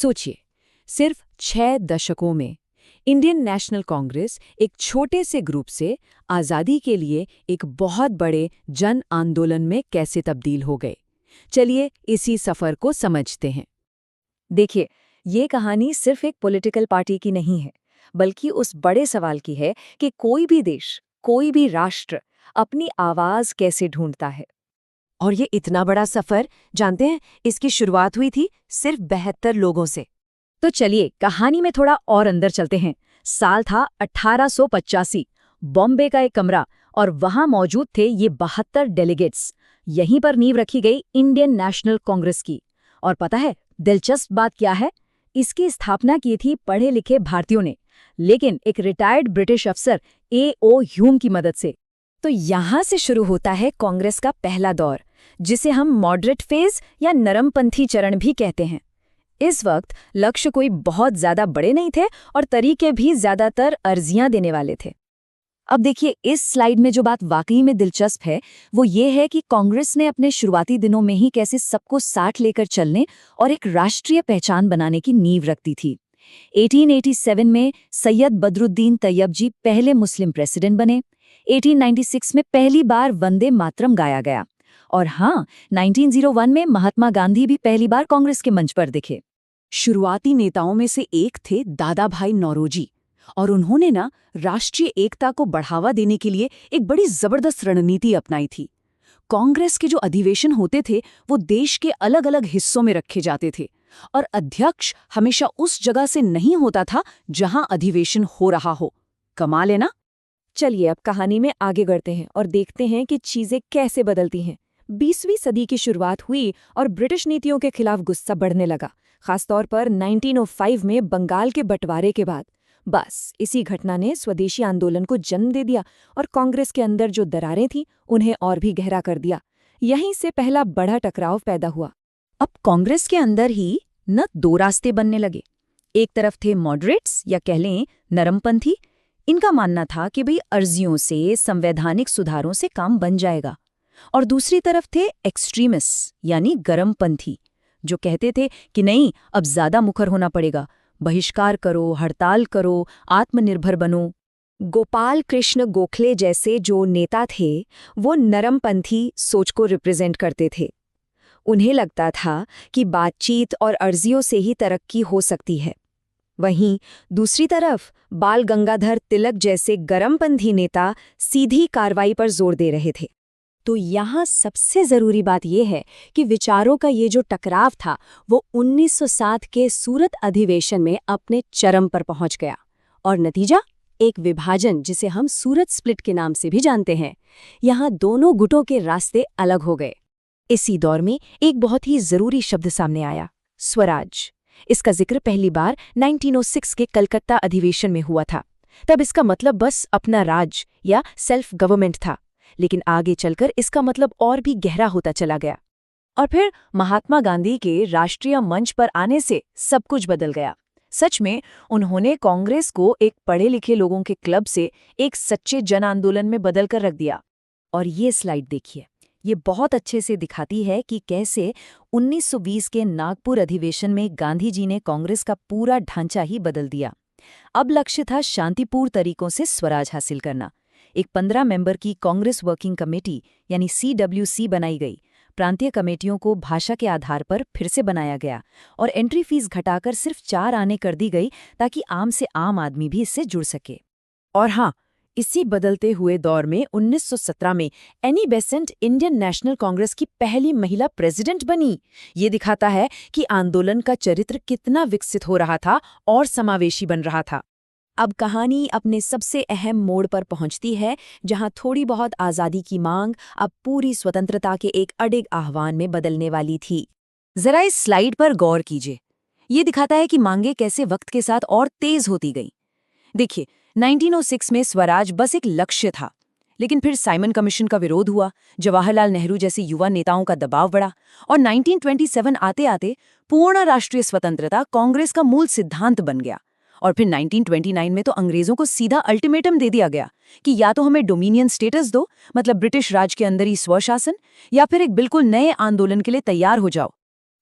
सोचिए, सिर्फ 6 दशकों में इंडियन नेशनल कांग्रेस एक छोटे से ग्रुप से आज़ादी के लिए एक बहुत बड़े जन आंदोलन में कैसे तब्दील हो गए। चलिए इसी सफ़र को समझते हैं। देखिए, ये कहानी सिर्फ एक पॉलिटिकल पार्टी की नहीं है, बल्कि उस बड़े सवाल की है कि कोई भी देश, कोई भी राष्ट्र अपनी आवाज़ कैसे ढूंढता है। और ये इतना बड़ा सफर, जानते हैं, इसकी शुरुआत हुई थी सिर्फ 72 लोगों से। तो चलिए कहानी में थोड़ा और अंदर चलते हैं। साल था 1885, बॉम्बे का एक कमरा, और वहां मौजूद थे ये 72 डेलीगेट्स। यहीं पर नींव रखी गई इंडियन नेशनल कांग्रेस की। और पता है दिलचस्प बात क्या है? इसकी स्थापना की थी पढ़े लिखे भारतीयों ने, लेकिन एक रिटायर्ड ब्रिटिश अफसर A.O. ह्यूम की मदद से। तो यहां से शुरू होता है कांग्रेस का पहला दौर, जिसे हम मॉडरेट फेज या नरमपंथी चरण भी कहते हैं। इस वक्त लक्ष्य कोई बहुत ज्यादा बड़े नहीं थे और तरीके भी ज्यादातर अर्जियां देने वाले थे। अब देखिए, इस स्लाइड में जो बात वाकई में दिलचस्प है वो ये है कि कांग्रेस ने अपने शुरुआती दिनों में ही कैसे सबको साथ लेकर चलने और एक राष्ट्रीय पहचान बनाने की नींव रख दी थी। 1887 में सैयद बदरुद्दीन तैयब जी पहले मुस्लिम प्रेसिडेंट बने। 1896 में पहली बार वंदे मातरम गाया गया। और हाँ, 1901 में महात्मा गांधी भी पहली बार कांग्रेस के मंच पर दिखे। शुरुआती नेताओं में से एक थे दादा भाई नौरोजी, और उन्होंने राष्ट्रीय एकता को बढ़ावा देने के लिए एक बड़ी जबरदस्त रणनीति अपनाई थी। कांग्रेस के जो अधिवेशन होते थे वो देश के अलग अलग हिस्सों में रखे जाते थे, और अध्यक्ष हमेशा उस जगह से नहीं होता था जहां अधिवेशन हो रहा हो। कमाल है ना? चलिए अब कहानी में आगे बढ़ते हैं और देखते हैं कि चीजें कैसे बदलती हैं। 20वीं सदी की शुरुआत हुई और ब्रिटिश नीतियों के खिलाफ गुस्सा बढ़ने लगा, खासतौर पर 1905 में बंगाल के बंटवारे के बाद। बस इसी घटना ने स्वदेशी आंदोलन को जन्म दे दिया और कांग्रेस के अंदर जो दरारें थीं उन्हें और भी गहरा कर दिया। यहीं से पहला बड़ा टकराव पैदा हुआ। अब कांग्रेस के अंदर ही दो रास्ते बनने लगे। एक तरफ थे मॉडरेट्स या कह लें नरमपंथी। इनका मानना था कि भाई अर्जियों से, संवैधानिक सुधारों से काम बन जाएगा। और दूसरी तरफ थे एक्सट्रीमिस्ट यानी गरमपंथी, जो कहते थे कि नहीं, अब ज्यादा मुखर होना पड़ेगा, बहिष्कार करो, हड़ताल करो, आत्मनिर्भर बनो। गोपाल कृष्ण गोखले जैसे जो नेता थे वो नरमपंथी सोच को रिप्रेजेंट करते थे। उन्हें लगता था कि बातचीत और अर्जियों से ही तरक्की हो सकती है। वहीं दूसरी तरफ बाल गंगाधर तिलक जैसे गरमपंथी नेता सीधी कार्रवाई पर जोर दे रहे थे। तो यहाँ सबसे ज़रूरी बात यह है कि विचारों का ये जो टकराव था वो 1907 के सूरत अधिवेशन में अपने चरम पर पहुंच गया, और नतीजा एक विभाजन जिसे हम सूरत स्प्लिट के नाम से भी जानते हैं। यहाँ दोनों गुटों के रास्ते अलग हो गए। इसी दौर में एक बहुत ही ज़रूरी शब्द सामने आया, स्वराज। इसका जिक्र पहली बार 1906 के कलकत्ता अधिवेशन में हुआ था। तब इसका मतलब बस अपना राज या सेल्फ गवर्नमेंट था, लेकिन आगे चलकर इसका मतलब और भी गहरा होता चला गया। और फिर महात्मा गांधी के राष्ट्रीय मंच पर आने से सब कुछ बदल गया। सच में उन्होंने कांग्रेस को एक पढ़े लिखे लोगों के क्लब से एक सच्चे जन आंदोलन में बदल कर रख दिया। और ये स्लाइड देखिए, ये बहुत अच्छे से दिखाती है कि कैसे 1920 के नागपुर अधिवेशन में गांधी जी ने कांग्रेस का पूरा ढांचा ही बदल दिया। अब लक्ष्य था शांतिपूर्ण तरीकों से स्वराज हासिल करना। एक 15 मेंबर की कांग्रेस वर्किंग कमेटी यानी CWC बनाई गई। प्रांतीय कमेटियों को भाषा के आधार पर फिर से बनाया गया और एंट्री फीस घटाकर सिर्फ 4 आने कर दी गई, ताकि आम से आम आदमी भी इससे जुड़ सके। और हाँ, इसी बदलते हुए दौर में 1917 में Annie Besant Indian national Congress की पहली महिला प्रेसिडेंट बनी। ये दिखाता है कि आंदोलन का चरित्र कितना विकसित हो रहा था और समावेशी बन रहा था। अब कहानी अपने सबसे अहम मोड़ पर पहुंचती है, जहां थोड़ी बहुत आज़ादी की मांग अब पूरी स्वतंत्रता के एक अडिग आह्वान में बदलने वाली थी। जरा इस स्लाइड पर गौर कीजिए। ये दिखाता है कि मांगें कैसे वक्त के साथ और तेज होती गईं। देखिए, 1906 में स्वराज बस एक लक्ष्य था, लेकिन फिर साइमन कमीशन का विरोध हुआ, जवाहरलाल नेहरू जैसे युवा नेताओं का दबाव बढ़ा, और 1927 आते आते पूर्ण राष्ट्रीय स्वतंत्रता कांग्रेस का मूल सिद्धांत बन गया। और फिर 1929 में तो अंग्रेजों को सीधा अल्टीमेटम दे दिया गया कि या तो हमें डोमिनियन स्टेटस दो, मतलब ब्रिटिश राज के अंदर ही स्वशासन, या फिर एक बिल्कुल नए आंदोलन के लिए तैयार हो जाओ।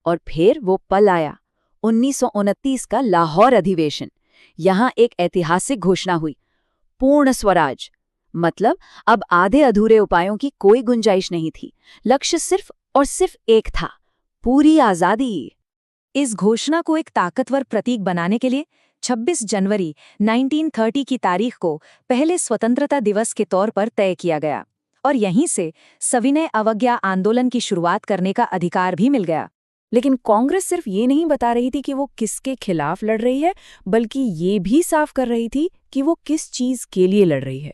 और फिर वो पल आया, 1929 का लाहौर अधिवेशन। यहाँ एक ऐतिहासिक घोषणा हुई, पूर्ण स्वराज। मतलब अब आधे अधूरे उपायों की कोई गुंजाइश नहीं थी। लक्ष्य सिर्फ और सिर्फ एक था, पूरी आजादी। इस घोषणा को एक ताकतवर प्रतीक बनाने के लिए 26 जनवरी 1930 की तारीख को पहले स्वतंत्रता दिवस के तौर पर तय किया गया और यहीं से सविनय अवज्ञा आंदोलन की शुरुआत करने का अधिकार भी मिल गया। लेकिन कांग्रेस सिर्फ ये नहीं बता रही थी कि वो किसके खिलाफ लड़ रही है, बल्कि ये भी साफ कर रही थी कि वो किस चीज के लिए लड़ रही है।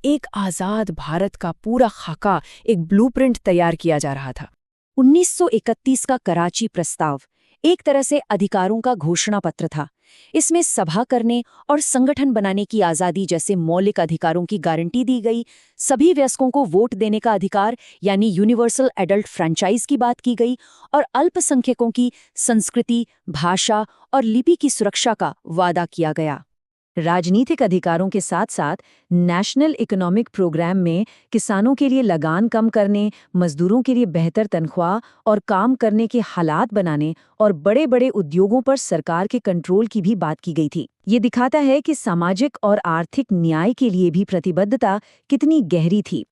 एक आजाद भारत का पूरा खाका, एक ब्लूप्रिंट तैयार किया जा रहा था। 1931 का कराची प्रस्ताव एक तरह से अधिकारों का घोषणा पत्र था। इसमें सभा करने और संगठन बनाने की आज़ादी जैसे मौलिक अधिकारों की गारंटी दी गई। सभी वयस्कों को वोट देने का अधिकार यानी यूनिवर्सल एडल्ट फ्रेंचाइज की बात की गई और अल्पसंख्यकों की संस्कृति, भाषा और लिपि की सुरक्षा का वादा किया गया। राजनीतिक अधिकारों के साथ साथ नेशनल इकोनॉमिक प्रोग्राम में किसानों के लिए लगान कम करने, मजदूरों के लिए बेहतर तनख्वाह और काम करने के हालात बनाने और बड़े बड़े उद्योगों पर सरकार के कंट्रोल की भी बात की गई थी। ये दिखाता है कि सामाजिक और आर्थिक न्याय के लिए भी प्रतिबद्धता कितनी गहरी थी।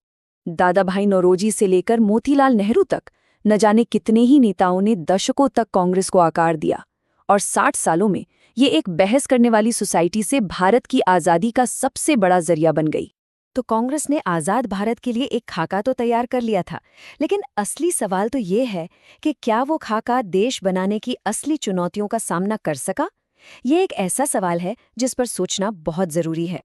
दादा भाई नौरोजी से लेकर मोतीलाल नेहरू तक न जाने कितने ही नेताओं ने दशकों तक कांग्रेस को आकार दिया और 60 सालों में ये एक बहस करने वाली सोसाइटी से भारत की आज़ादी का सबसे बड़ा जरिया बन गई। तो कांग्रेस ने आज़ाद भारत के लिए एक खाका तो तैयार कर लिया था, लेकिन असली सवाल तो ये है कि क्या वो खाका देश बनाने की असली चुनौतियों का सामना कर सका? ये एक ऐसा सवाल है जिस पर सोचना बहुत ज़रूरी है।